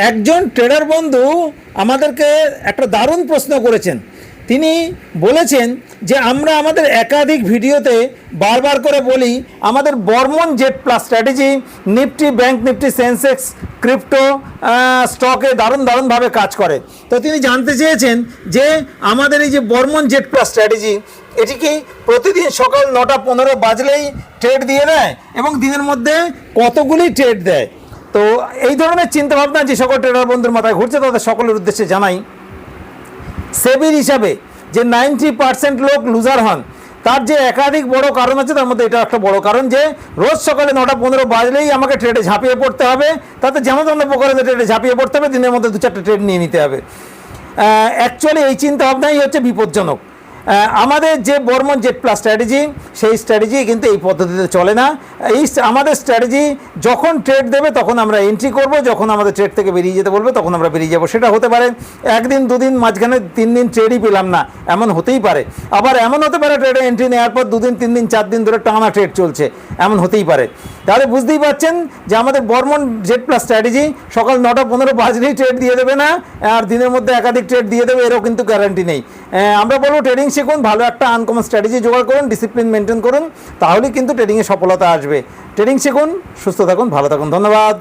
একজন ট্রেডার বন্ধু আমাদেরকে একটা দারুণ প্রশ্ন করেছেন। তিনি বলেছেন যে আমরা আমাদের একাধিক ভিডিওতে বারবার করে বলি আমাদের Barman Z plus strategy Nifty, bank Nifty, Sensex, crypto স্টকে দারুণভাবে কাজ করে। তো তিনি জানতে চেয়েছেন যে আমাদের এই যে বর্মন জেড প্লাস স্ট্র্যাটেজি, এটি কি প্রতিদিন সকাল 9:15 বাজলেই ট্রেড দিয়ে দেয় এবং দিনের মধ্যে কতগুলি ট্রেড দেয়? তো এই ধরনের চিন্তাভাবনা যে সকল ট্রেডার বন্ধুর মাথায় ঘুরছে তাদের সকলের উদ্দেশ্যে জানাই, সেবির হিসাবে যে 90% লোক লুজার হন, তার যে একাধিক বড় কারণ আছে, তার মধ্যে এটা একটা বড় কারণ যে রোজ সকালে 9:15 বাজলেই আমাকে ট্রেডে ঝাঁপিয়ে পড়তে হবে। তাতে যেমন প্রকারে ট্রেডে ঝাঁপিয়ে পড়তে হবে, দিনের মধ্যে 2-4টা ট্রেড নিয়ে নিতে হবে। অ্যাকচুয়ালি এই চিন্তাভাবনাই হচ্ছে বিপজ্জনক। আমাদের যে বর্মন জেড প্লাস স্ট্র্যাটেজি, সেই স্ট্র্যাটেজি কিন্তু এই পদ্ধতিতে চলে না। আমাদের স্ট্র্যাটেজি যখন ট্রেড দেবে তখন আমরা এন্ট্রি করব, যখন আমাদের ট্রেড থেকে বেরিয়ে যেতে বলবে তখন আমরা বেরিয়ে যাব। সেটা হতে পারে একদিন, দুদিন, মাঝখানে 3 দিন ট্রেডই পেলাম না, এমন হতেই পারে। আবার এমন হতে পারে ট্রেডে এন্ট্রি নেওয়ার পর 2 দিন, 3 দিন, 4 দিন ধরে টানা ট্রেড চলছে, এমন হতেই পারে। তাহলে বুঝতেই পারছেন যে আমাদের বর্মন জেড প্লাস স্ট্র্যাটেজি সকাল 9:15 বাজলেই ট্রেড দিয়ে দেবে না, আর দিনের মধ্যে একাধিক ট্রেড দিয়ে দেবে, এরও কিন্তু গ্যারান্টি নেই। আমরা বলবো ট্রেডিং শিখুন, ভালো একটা আনকমন স্ট্র্যাটেজি জোগাড় করুন, ডিসিপ্লিন মেনটেন করুন, তাহলেই কিন্তু ট্রেডিংয়ে সফলতা আসবে। ট্রেডিং শিখুন, সুস্থ থাকুন, ভালো থাকুন। ধন্যবাদ।